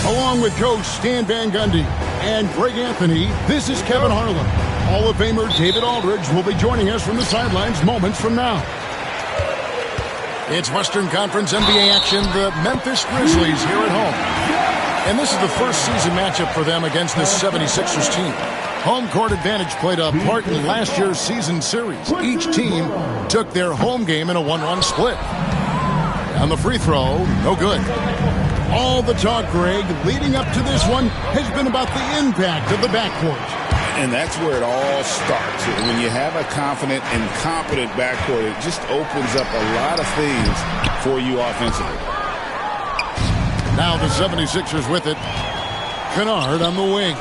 Along with Coach Stan Van Gundy and Greg Anthony, this is Kevin Harlan. Hall of Famer David Aldridge will be joining us from the sidelines moments from now. It's Western Conference NBA action. The Memphis Grizzlies here at home. And this is the first season matchup for them against this 76ers team. Home court advantage played a part in last year's season series. Each team took their home game in a 1-1 split. On the free throw, no good. All the talk, Greg, leading up to this one has been about the impact of the backcourt. And that's where it all starts. When you have a confident and competent backcourt, it just opens up a lot of things for you offensively. Now the 76ers with it. Kennard on the wing.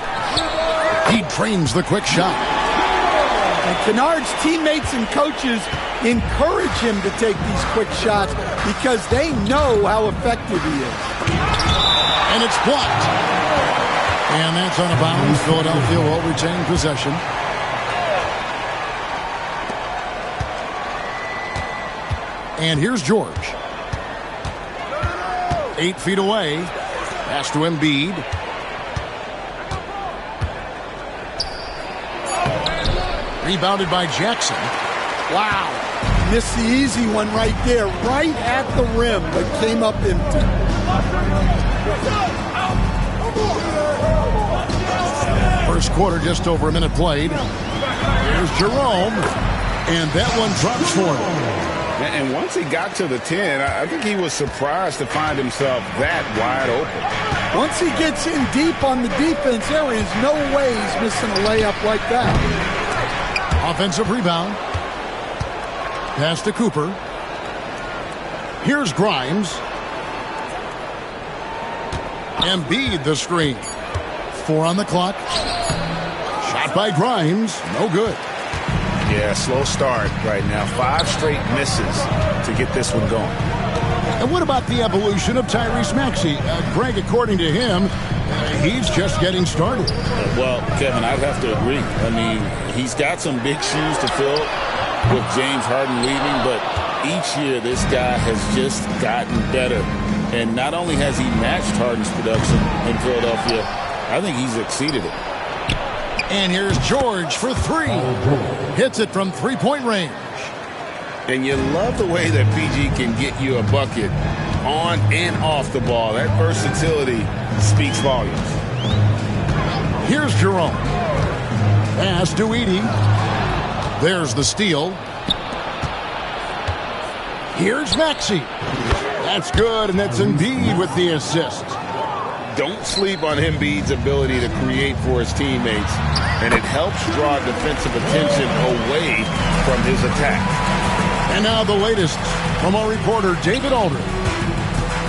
He trains the quick shot. And Kennard's teammates and coaches encourage him to take these quick shots because they know how effective he is. And it's blocked. And that's on a bounce. Philadelphia will retain possession. And here's George. 8 feet away. Pass to Embiid. Rebounded by Jackson. Wow. Missed the easy one right there, right at the rim, but came up empty. First quarter, just over a minute played. Here's Jerome, and that one drops for him. And once he got to the 10, I think he was surprised to find himself that wide open. Once he gets in deep on the defense, there is no way he's missing a layup like that. Offensive rebound. Pass to Cooper. Here's Grimes. Embiid the screen. 4 on the clock. Shot by Grimes. No good. Yeah, slow start right now. 5 straight misses to get this one going. And what about the evolution of Tyrese Maxey? Greg, according to him, he's just getting started. Well, Kevin, I'd have to agree. I mean, he's got some big shoes to fill with James Harden leaving, but each year this guy has just gotten better. And not only has he matched Harden's production in Philadelphia, I think he's exceeded it. And here's George for 3. Hits it from three-point range. And you love the way that PG can get you a bucket on and off the ball. That versatility speaks volumes. Here's Jerome. Pass to Edey. There's the steal. Here's Maxey. That's good, and that's Embiid with the assist. Don't sleep on Embiid's ability to create for his teammates, and it helps draw defensive attention away from his attack. And now the latest from our reporter, David Aldridge.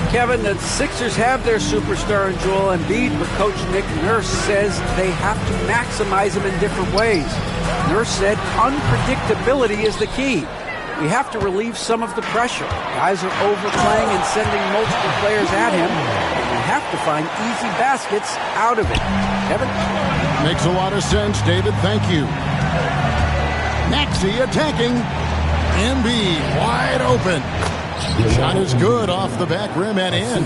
Kevin, the Sixers have their superstar in Joel Embiid, but Coach Nick Nurse says they have to maximize him in different ways. Nurse said unpredictability is the key. We have to relieve some of the pressure. Guys are overplaying and sending multiple players at him. We have to find easy baskets out of it. Kevin? Makes a lot of sense, David. Thank you. Maxey attacking. Embiid wide open. Shot is good off the back rim and in.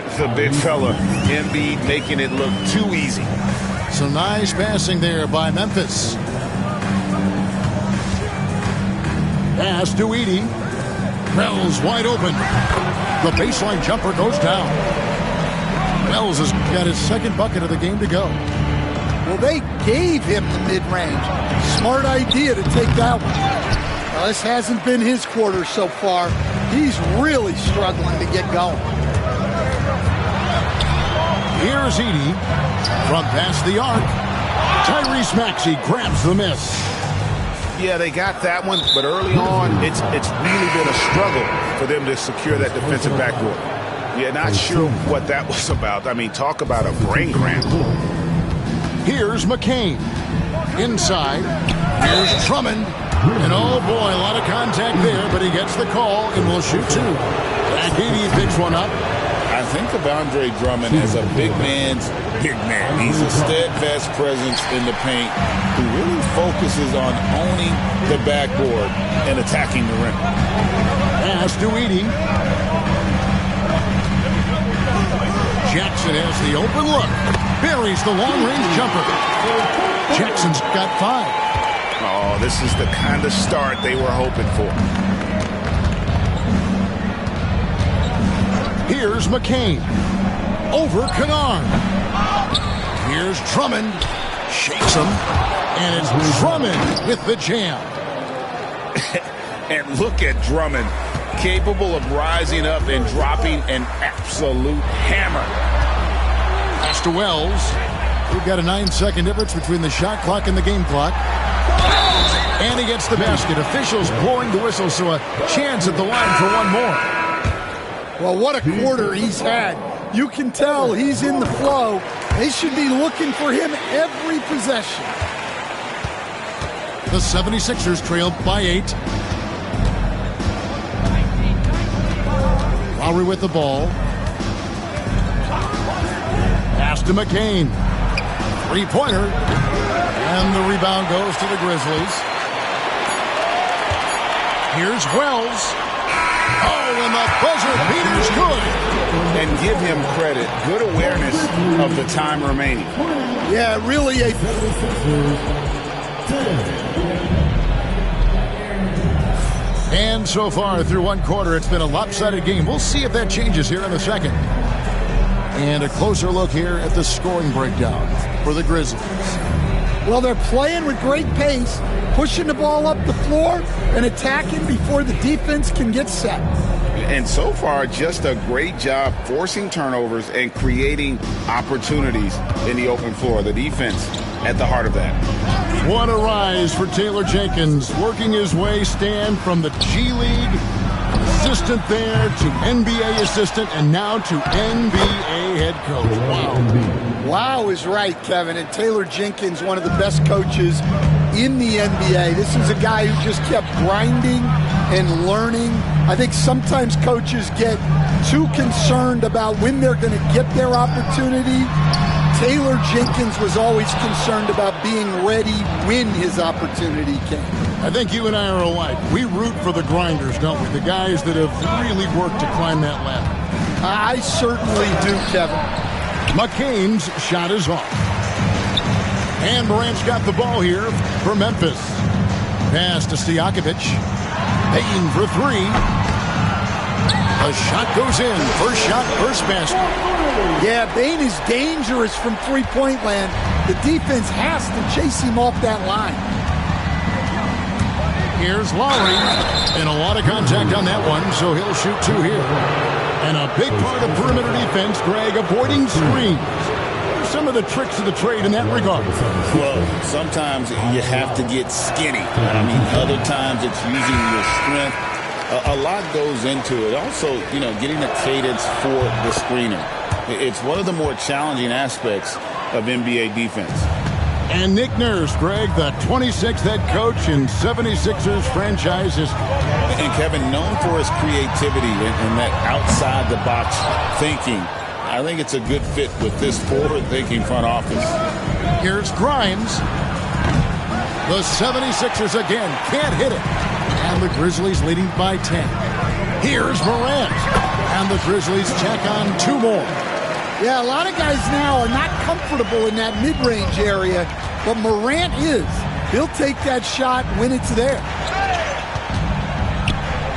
It's a big fella. Embiid making it look too easy. Some nice passing there by Memphis. Pass to Edey. Wells wide open. The baseline jumper goes down. Wells has got his second bucket of the game to go. Well, they gave him the mid-range. Smart idea to take that one. Well, this hasn't been his quarter so far. He's really struggling to get going. Here's Edey from past the arc. Tyrese Maxey grabs the miss. Yeah, they got that one, but early on, it's really been a struggle for them to secure that defensive backboard. Yeah, not sure what that was about. I mean, talk about a brain cramp. Here's McCain. Inside. Here's Drummond. And oh boy, a lot of contact there, but he gets the call and will shoot two. And Edey picks one up. I think of Andre Drummond as a big man's big man. He's a steadfast presence in the paint who really focuses on owning the backboard and attacking the rim. Pass to Edey. Jackson has the open look. Buries the long-range jumper. Jackson's got 5. Oh, this is the kind of start they were hoping for. Here's McCain. Over Kennard. Here's Drummond. Shakes him. And it's Drummond with the jam. And look at Drummond, capable of rising up and dropping an absolute hammer. Pass to Wells. We've got a 9-second difference between the shot clock and the game clock. And he gets the basket. Officials blowing the whistle, so a chance at the line for one more. Well, what a quarter he's had. You can tell he's in the flow. They should be looking for him every possession. The 76ers trail by 8. Lowry with the ball. Pass to McCain. Three-pointer. And the rebound goes to the Grizzlies. Here's Wells. Oh, and the buzzer beater's good. And give him credit. Good awareness of the time remaining. Yeah, really a... And so far through one quarter, it's been a lopsided game. We'll see if that changes here in a second. And a closer look here at the scoring breakdown for the Grizzlies. Well, they're playing with great pace, pushing the ball up the floor and attacking before the defense can get set. And so far, just a great job forcing turnovers and creating opportunities in the open floor. The defense at the heart of that. What a rise for Taylor Jenkins, working his way, Stan, from the G League assistant there to NBA assistant and now to NBA head coach. Wow. Wow is right, Kevin. And Taylor Jenkins, one of the best coaches in the NBA. This is a guy who just kept grinding and learning. I think sometimes coaches get too concerned about when they're going to get their opportunity. Taylor Jenkins was always concerned about being ready when his opportunity came. I think you and I are alike. We root for the grinders, don't we? The guys that have really worked to climb that ladder. I certainly do, Kevin. McCain's shot is off. And Morant's got the ball here for Memphis. Pass to Stojakovic. Payton for 3. A shot goes in. First shot, first basket. Yeah, Bane is dangerous from three-point land. The defense has to chase him off that line. Here's Lowry. And a lot of contact on that one, so he'll shoot 2 here. And a big part of perimeter defense, Greg, avoiding screens. Some of the tricks of the trade in that regard. Well, sometimes you have to get skinny. I mean, other times it's using your strength. A lot goes into it. Also, you know, getting a cadence for the screener. It's one of the more challenging aspects of NBA defense. And Nick Nurse, Greg, the 26th head coach in 76ers franchise history. And Kevin, known for his creativity and that outside-the-box thinking. I think it's a good fit with this forward-thinking front office. Here's Grimes. The 76ers again can't hit it. And the Grizzlies leading by 10. Here's Morant. And the Grizzlies check on 2 more. Yeah, a lot of guys now are not comfortable in that mid-range area, but Morant is. He'll take that shot when it's there.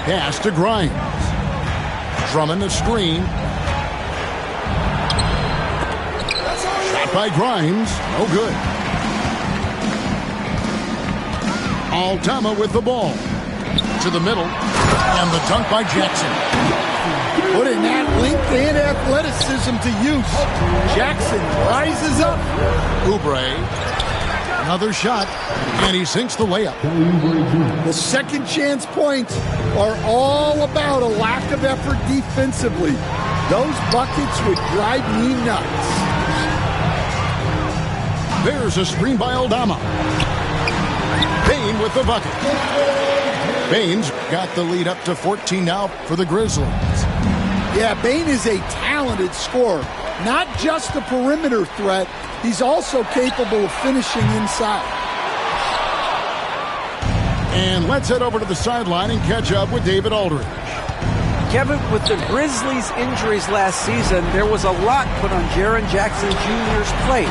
Pass to Griz. Drummond a screen. Shot by Griz. No good. Aldama with the ball. To the middle. And the dunk by Jackson. Putting that length and athleticism to use. Jackson rises up. Oubre. Another shot. And he sinks the layup. The second chance points are all about a lack of effort defensively. Those buckets would drive me nuts. There's a screen by Aldama. Bane with the bucket. Bane's got the lead up to 14 now for the Grizzlies. Yeah, Bane is a talented scorer. Not just a perimeter threat, he's also capable of finishing inside. And let's head over to the sideline and catch up with David Aldridge. Kevin, with the Grizzlies' injuries last season, there was a lot put on Jaren Jackson Jr.'s plate.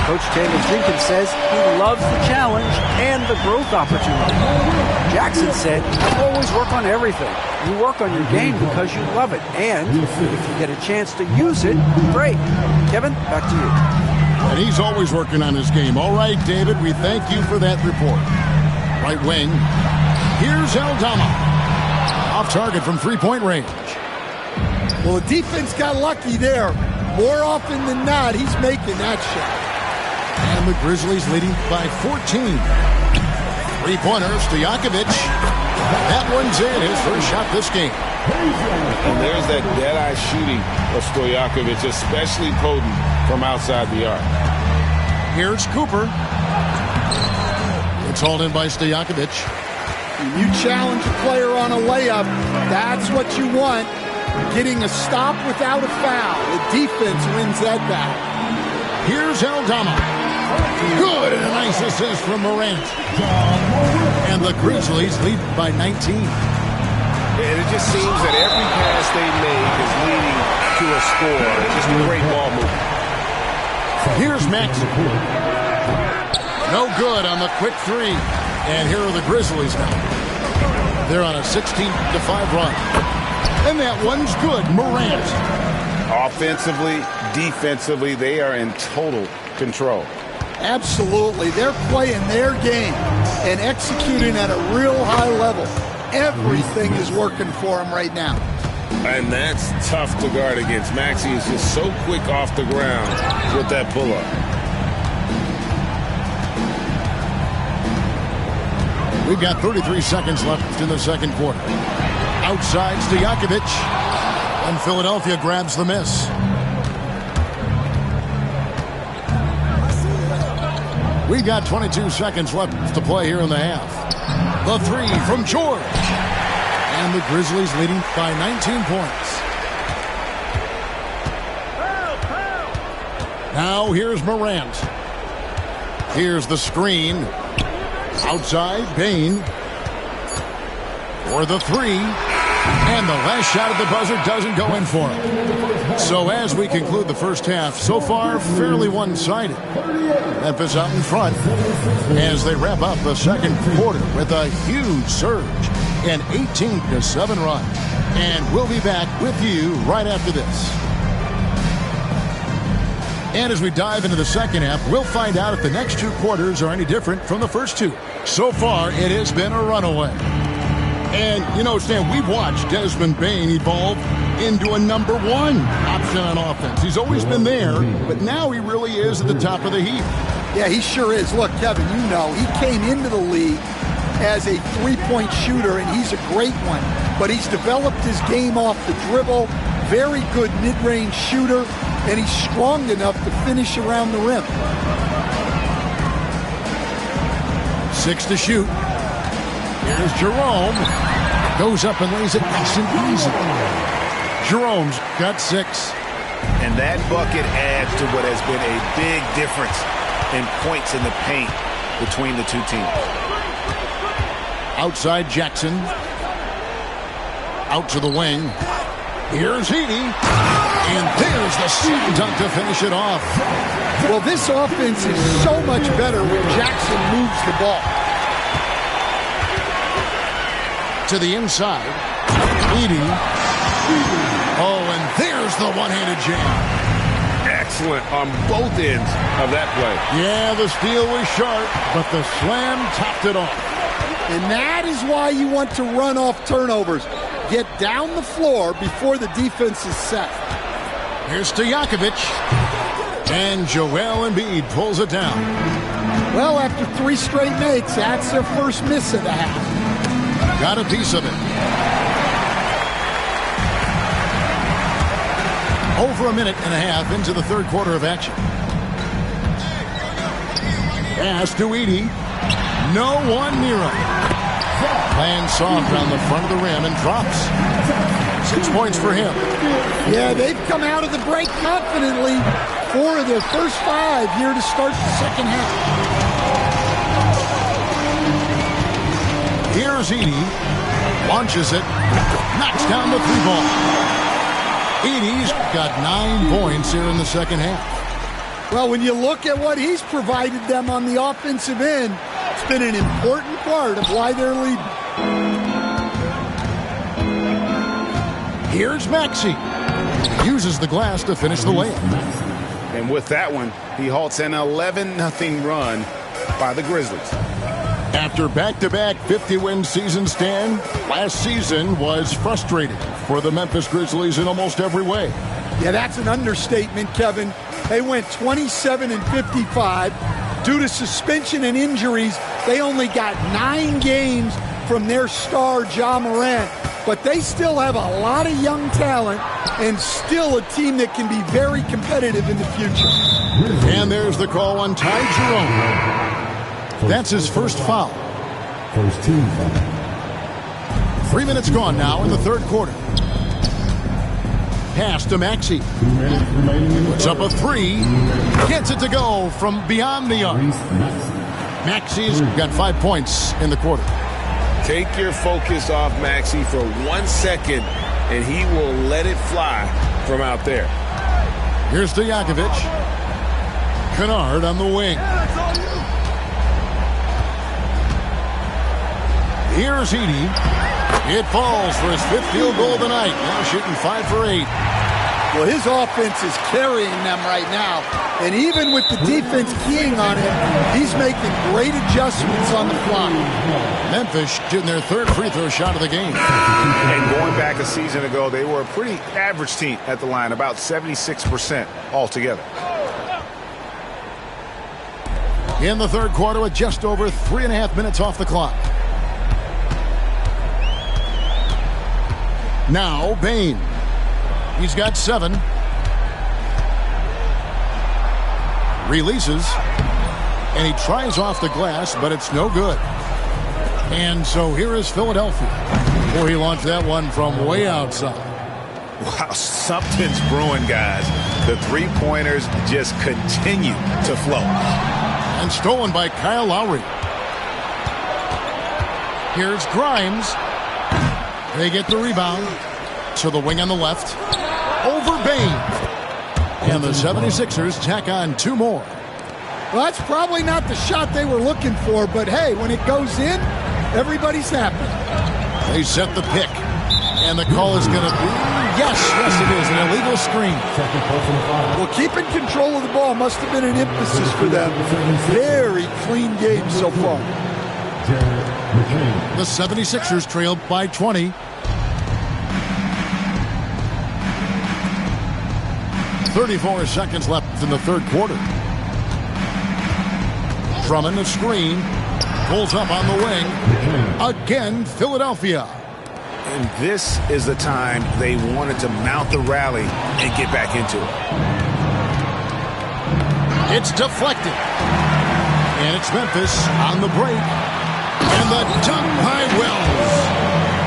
Coach Taylor Jenkins says he loves the challenge and the growth opportunity. Jackson said, "I always work on everything. You work on your game because you love it. And if you get a chance to use it, great." Kevin, back to you. And he's always working on his game. All right, David, we thank you for that report. Right wing. Here's Aldama. Off target from three-point range. Well, the defense got lucky there. More often than not, he's making that shot. And the Grizzlies leading by 14. Three-pointer, Stojakovic. That one's in, his first shot this game. And there's that dead-eye shooting of Stojakovic, especially potent from outside the arc. Here's Cooper. It's hauled in by Stojakovic. When you challenge a player on a layup, that's what you want. Getting a stop without a foul. The defense wins that battle. Here's Aldama. Good, and a nice assist from Morant. And the Grizzlies lead by 19. And it just seems that every pass they make is leading to a score. It's just a great ball movement. Here's Maxey. No good on the quick three. And here are the Grizzlies now. They're on a 16-5 run. And that one's good. Morant. Offensively, defensively, they are in total control. Absolutely. They're playing their game and executing at a real high level. Everything is working for them right now. And that's tough to guard against. Maxey is just so quick off the ground with that pull-up. We've got 33 seconds left in the second quarter. Outside, Stojakovic. And Philadelphia grabs the miss. We've got 22 seconds left to play here in the half. The three from George. And the Grizzlies leading by 19 points. Now here's Morant. Here's the screen. Outside, Bane. For the three. And the last shot at the buzzer doesn't go in for him. So as we conclude the first half, so far fairly one-sided. Memphis out in front as they wrap up the second quarter with a huge surge, an 18-7 run. And we'll be back with you right after this. And as we dive into the second half, we'll find out if the next two quarters are any different from the first two. So far, it has been a runaway. And, you know, Stan, we've watched Desmond Bane evolve into a number one option on offense. He's always been there, but now he really is at the top of the heap. Yeah, he sure is. Look, Kevin, you know, he came into the league as a three-point shooter, and he's a great one. But he's developed his game off the dribble, very good mid-range shooter, and he's strong enough to finish around the rim. 6 to shoot. Here's Jerome. Goes up and lays it nice and easy. Jerome's got 6. And that bucket adds to what has been a big difference in points in the paint between the two teams. Outside Jackson. Out to the wing. Here's Heaney. And there's the slam dunk to finish it off. Well, this offense is so much better when Jackson moves the ball. to the inside. Edey. Oh, and there's the one-handed jam. Excellent on both ends of that play. Yeah, the steal was sharp, but the slam topped it off. And that is why you want to run off turnovers. Get down the floor before the defense is set. Here's Stojakovic. And Joel Embiid pulls it down. Well, after 3 straight makes, that's their first miss of the half. Got a piece of it. Over a minute and a half into the third quarter of action. Pass to Edey. No one near him. Lands soft around the front of the rim and drops. 6 points for him. Yeah, they've come out of the break confidently. 4 of their first 5 here to start the second half. Here's Edey. Launches it. Knocks down the 3-ball. Edey's got 9 points here in the second half. Well, when you look at what he's provided them on the offensive end, it's been an important part of why they're leading. Here's Maxey. Uses the glass to finish the layup. And with that one, he halts an 11-0 run by the Grizzlies. After back-to-back 50-win seasons, Stan, last season was frustrating for the Memphis Grizzlies in almost every way. Yeah, that's an understatement, Kevin. They went 27-55. Due to suspension and injuries, they only got 9 games from their star, Ja Morant. But they still have a lot of young talent and still a team that can be very competitive in the future. And there's the call on Ty Jerome. That's his first foul. First team foul. 3 minutes gone now in the third quarter. Pass to Maxey. Puts up a 3. Gets it to go from beyond the arc. Maxey's got 5 points in the quarter. Take your focus off Maxey for 1 second, and he will let it fly from out there. Here's Stojakovic. Kennard on the wing. Here's Edey. It falls for his 5th field goal of the night. Now shooting 5 for 8. Well, his offense is carrying them right now. And even with the defense keying on him, he's making great adjustments on the fly. Memphis getting their 3rd free throw shot of the game. And going back a season ago, they were a pretty average team at the line, about 76% altogether. In the third quarter with just over 3.5 minutes off the clock. Now Bane. He's got 7. Releases. And he tries off the glass, but it's no good. And so here is Philadelphia. Before he launched that one from way outside. Wow, something's brewing, guys. The 3-pointers just continue to flow. And stolen by Kyle Lowry. Here's Grimes. They get the rebound to the wing on the left. Over Bane. And the 76ers tack on 2 more. Well, that's probably not the shot they were looking for, but hey, when it goes in, everybody's happy. They set the pick. And the call is going to be, yes, it is, an illegal screen. Well, keeping control of the ball must have been an emphasis for them. Very clean game so far. The 76ers trailed by 20. 34 seconds left in the third quarter. Drummond the screen. Pulls up on the wing. Again, Philadelphia. And this is the time they wanted to mount the rally and get back into it. It's deflected. And it's Memphis on the break. And the dunk by Wells.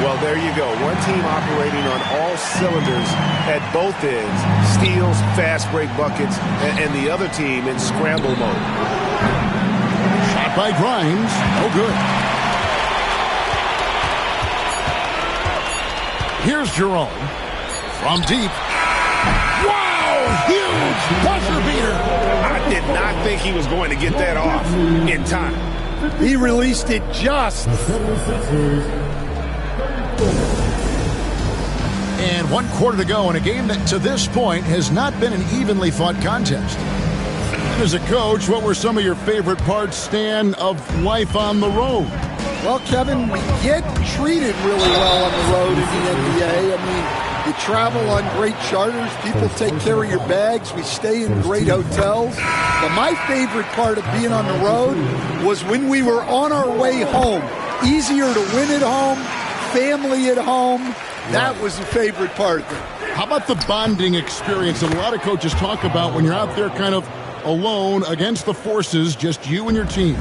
Well, there you go. One team operating on all cylinders at both ends. Steals, fast break buckets, and the other team in scramble mode. Shot by Grimes. No good. Here's Jerome. From deep. Wow! Huge buzzer beater. I did not think he was going to get that off in time. He released it just And 1 quarter to go in a game that to this point has not been an evenly fought contest. And as a coach, what were some of your favorite parts, Stan, of life on the road? Well, Kevin, we get treated really well on the road in the NBA. I mean, you travel on great charters. People take care of your bags. We stay in great hotels. But my favorite part of being on the road was when we were on our way home. Easier to win at home, family at home. That was the favorite part of it. How about the bonding experience that a lot of coaches talk about when you're out there kind of alone against the forces, just you and your team?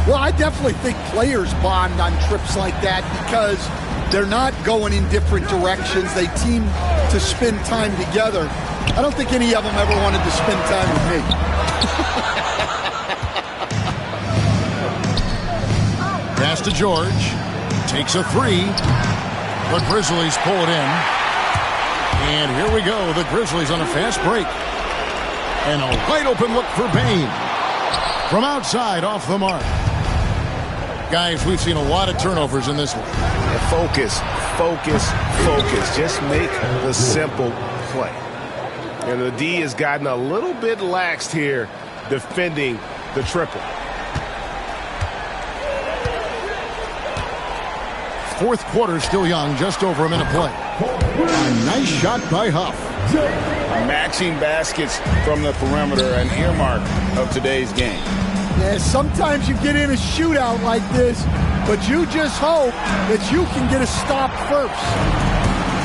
Well, I definitely think players bond on trips like that because they're not going in different directions. They team to spend time together. I don't think any of them ever wanted to spend time with me. Pass to George. Takes a three. The Grizzlies pull it in. And here we go. The Grizzlies on a fast break. And a wide open look for Payne. From outside, off the mark. Guys, we've seen a lot of turnovers in this one. Focus, focus, focus. Just make the simple play. And the D has gotten a little bit laxed here defending the triple. Fourth quarter still young, just over a minute play. A nice shot by Huff. Matching baskets from the perimeter, an earmark of today's game. Yeah, sometimes you get in a shootout like this, but you just hope that you can get a stop first.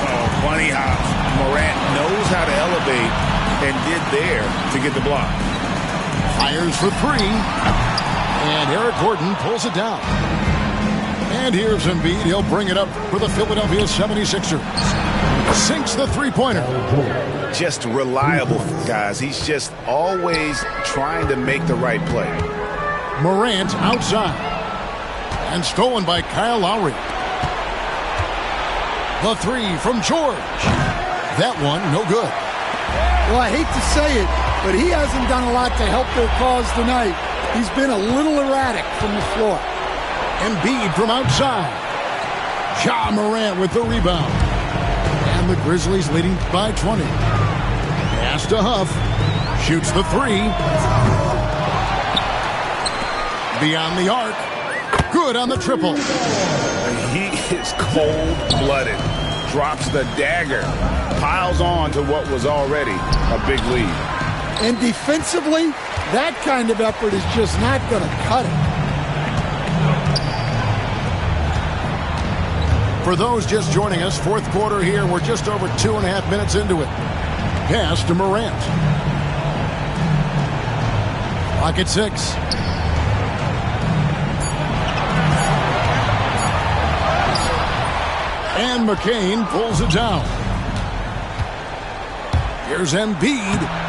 Oh, bunny hops. Morant knows how to elevate and did there to get the block. Fires for three. And Eric Gordon pulls it down. And here's Embiid. He'll bring it up for the Philadelphia 76ers. Sinks the three-pointer. Just reliable, guys. He's just always trying to make the right play. Morant outside. And stolen by Kyle Lowry. The three from George. That one, no good. Well, I hate to say it, but he hasn't done a lot to help their cause tonight. He's been a little erratic from the floor. Embiid from outside. Ja Morant with the rebound. And the Grizzlies leading by 20. Pass to Huff. Shoots the three. Beyond the arc. Good on the triple. He is cold-blooded. Drops the dagger. Piles on to what was already a big lead. And defensively, that kind of effort is just not going to cut it. For those just joining us, fourth quarter here. We're just over 2.5 minutes into it. Pass to Morant. Clock at 6. And McCain pulls it down. Here's Embiid.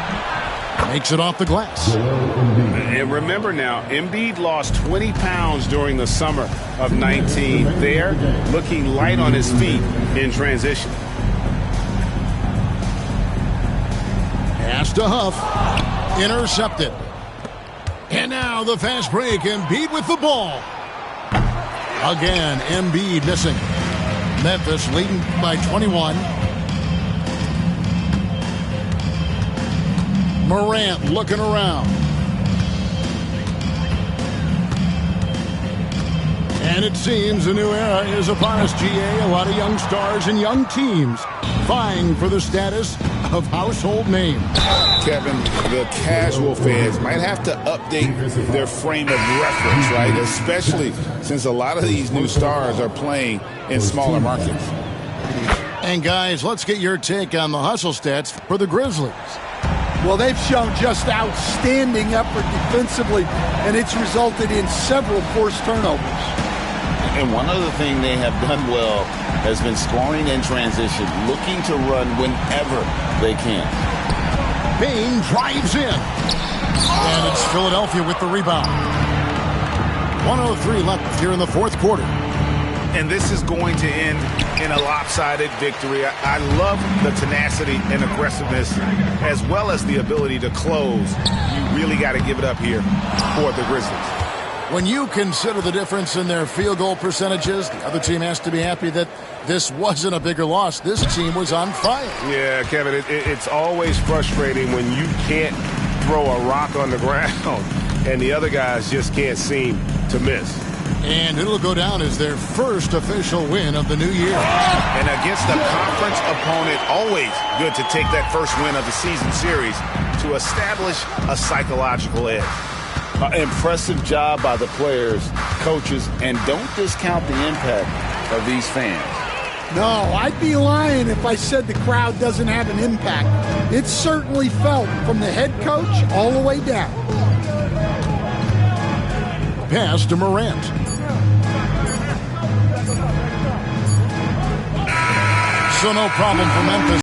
Makes it off the glass. And remember now, Embiid lost 20 pounds during the summer of 19. There, looking light on his feet in transition. Pass to Huff. Intercepted. And now the fast break. Embiid with the ball. Again, Embiid missing. Memphis leading by 21. Morant looking around. And it seems a new era is upon us, GA. A lot of young stars and young teams vying for the status of household name. Kevin, the casual fans might have to update their frame of reference, right? Especially since a lot of these new stars are playing in smaller markets. And guys, let's get your take on the hustle stats for the Grizzlies. Well, they've shown just outstanding effort defensively, and it's resulted in several forced turnovers. And one other thing they have done well has been scoring in transition, looking to run whenever they can. Payne drives in. And it's Philadelphia with the rebound. 1:03 left here in the fourth quarter. And this is going to end in a lopsided victory. I love the tenacity and aggressiveness as well as the ability to close. You really got to give it up here for the Grizzlies. When you consider the difference in their field goal percentages, the other team has to be happy that this wasn't a bigger loss. This team was on fire. Yeah, Kevin, it's always frustrating when you can't throw a rock on the ground and the other guys just can't seem to miss. And it'll go down as their first official win of the new year. And against a conference opponent, always good to take that first win of the season series to establish a psychological edge. Impressive job by the players, coaches, and don't discount the impact of these fans. No, I'd be lying if I said the crowd doesn't have an impact. It's certainly felt from the head coach all the way down. Pass to Morant. So no problem for Memphis.